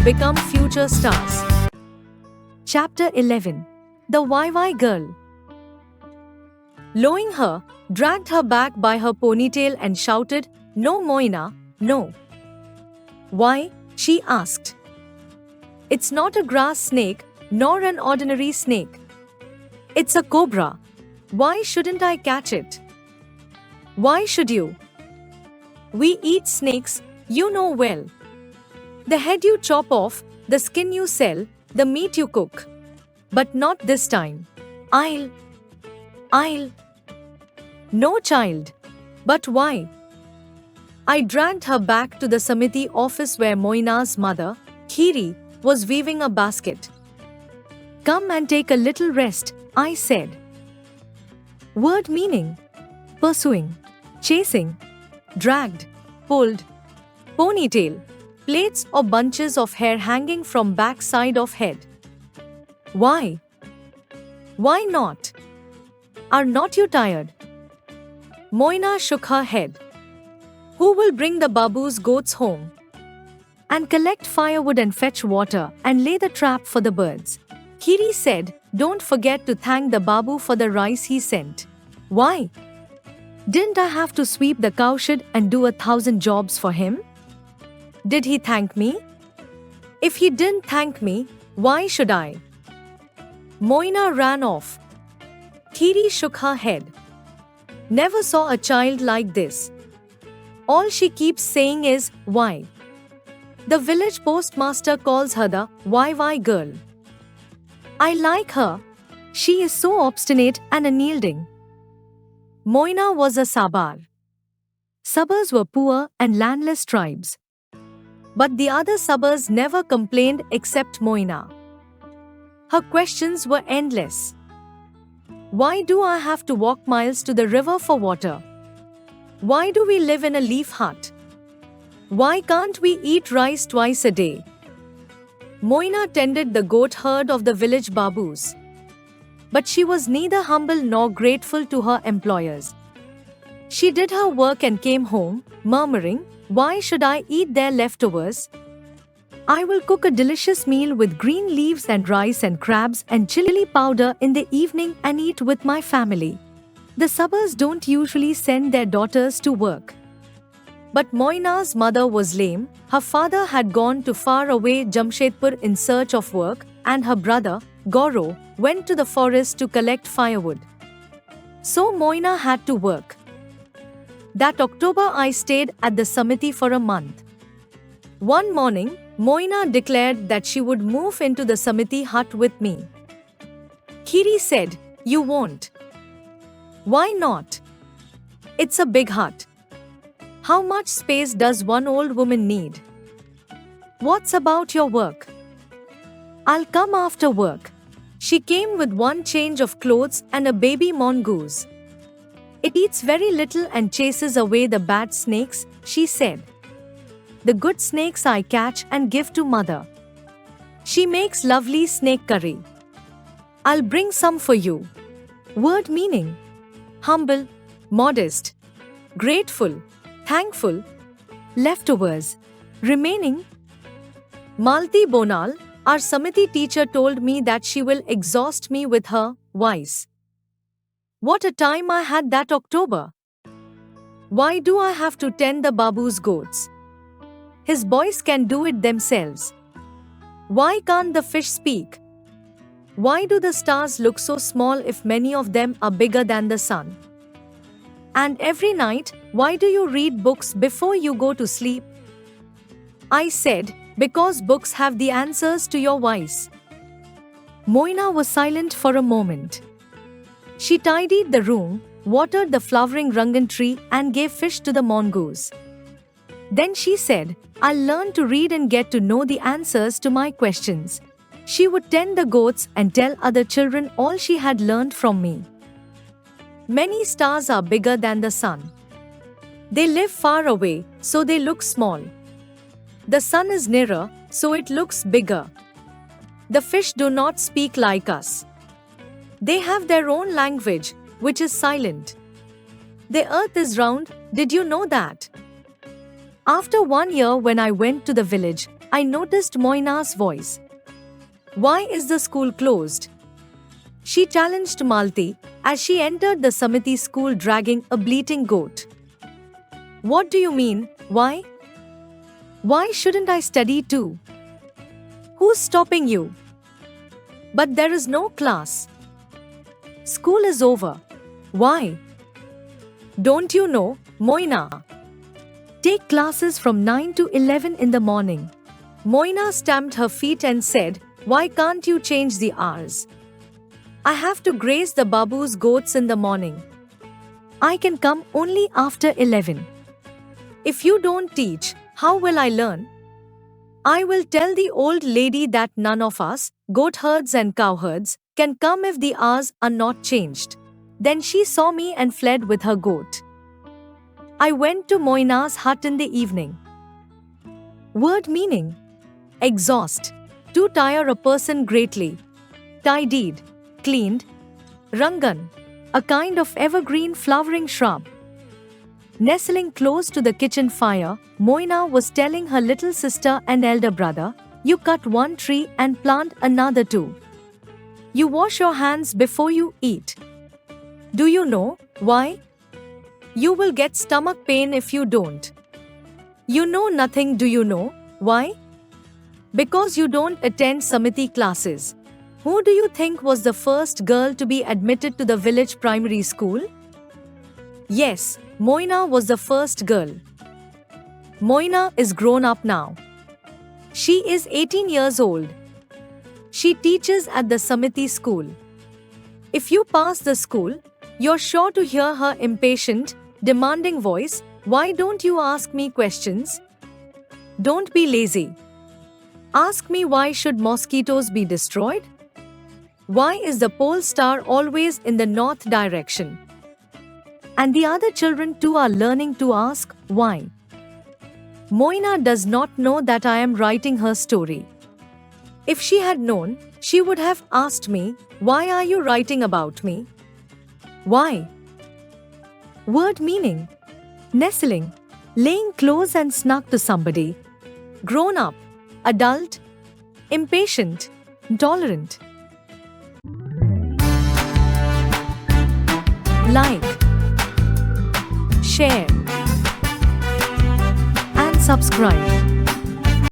become future stars. Chapter 11. The Wai Girl. Lowing her, dragged her back by her ponytail and shouted, "No, Moina, no." "Why?" she asked. "It's not a grass snake, nor an ordinary snake. It's a cobra. Why shouldn't I catch it?" "Why should you? We eat snakes, you know well. The head you chop off, the skin you sell, the meat you cook. But not this time. I'll. No, child. But why?" I dragged her back to the Samiti office where Moina's mother, Khiri, was weaving a basket. "Come and take a little rest," I said. Word meaning: pursuing, chasing, dragged, pulled, ponytail, plaits or bunches of hair hanging from backside of head. Why? Why not? Are not you tired? Moina shook her head. "Who will bring the babu's goats home? And collect firewood and fetch water and lay the trap for the birds?" Khiri said, "Don't forget to thank the babu for the rice he sent." "Why? Didn't I have to sweep the cowshed and do 1,000 jobs for him? Did he thank me? If he didn't thank me, why should I?" Moina ran off. Khiri shook her head. "Never saw a child like this. All she keeps saying is, 'Why?' The village postmaster calls her the Wai Girl. I like her. She is so obstinate and unyielding." Moina was a Sabar. Sabars were poor and landless tribes. But the other Sabars never complained except Moina. Her questions were endless. Why do I have to walk miles to the river for water? Why do we live in a leaf hut? Why can't we eat rice twice a day? Moina tended the goat herd of the village babus. But she was neither humble nor grateful to her employers. She did her work and came home, murmuring, "Why should I eat their leftovers? I will cook a delicious meal with green leaves and rice and crabs and chili powder in the evening and eat with my family." The Sabars don't usually send their daughters to work. But Moina's mother was lame, her father had gone to faraway Jamshedpur in search of work, and her brother, Gaurav, went to the forest to collect firewood. So Moina had to work. That October I stayed at the Samiti for a month. One morning, Moina declared that she would move into the Samiti hut with me. Khiri said, "You won't." "Why not? It's a big hut. How much space does one old woman need? What's about your work?" "I'll come after work." She came with one change of clothes and a baby mongoose. "It eats very little and chases away the bad snakes," she said. "The good snakes I catch and give to mother. She makes lovely snake curry. I'll bring some for you." Word meaning: humble, modest, grateful, thankful, leftovers, remaining. Malti Bonal, our Samiti teacher, told me that she will exhaust me with her whys. What a time I had that October. Why do I have to tend the babu's goats? His boys can do it themselves. Why can't the fish speak? Why do the stars look so small if many of them are bigger than the sun? And every night, why do you read books before you go to sleep? I said, "Because books have the answers to your whys." Moina was silent for a moment. She tidied the room, watered the flowering rangan tree and gave fish to the mongoose. Then she said, "I'll learn to read and get to know the answers to my questions." She would tend the goats and tell other children all she had learned from me. Many stars are bigger than the sun. They live far away, so they look small. The sun is nearer, so it looks bigger. The fish do not speak like us. They have their own language, which is silent. The earth is round, did you know that? After 1 year when I went to the village, I noticed Moina's voice. Why is the school closed? She challenged Malti as she entered the Samiti school dragging a bleating goat. What do you mean, why? Why shouldn't I study too? Who's stopping you? But there is no class. School is over. Why? Don't you know, Moina? Take classes from 9 to 11 in the morning. Moina stamped her feet and said, why can't you change the hours? I have to graze the babu's goats in the morning. I can come only after 11. If you don't teach, how will I learn? I will tell the old lady that none of us, goat herds and cow herds, can come if the hours are not changed. Then she saw me and fled with her goat. I went to Moina's hut in the evening. Word meaning: exhaust, to tire a person greatly. Tidied, cleaned. Rangan, a kind of evergreen flowering shrub. Nestling close to the kitchen fire, Moina was telling her little sister and elder brother, you cut one tree and plant another too. You wash your hands before you eat. Do you know why? You will get stomach pain if you don't. You know nothing. Do you know why? Because you don't attend Samiti classes. Who do you think was the first girl to be admitted to the village primary school? Yes, Moina was the first girl. Moina is grown up now. She is 18 years old. She teaches at the Samiti school. If you pass the school, you're sure to hear her impatient, demanding voice, why don't you ask me questions? Don't be lazy. Ask me, why should mosquitoes be destroyed? Why is the pole star always in the north direction? And the other children too are learning to ask, why? Moina does not know that I am writing her story. If she had known, she would have asked me, why are you writing about me? Why? Word meaning: nestling, laying close and snug to somebody. Grown up, adult, impatient, tolerant. Like, share, and subscribe.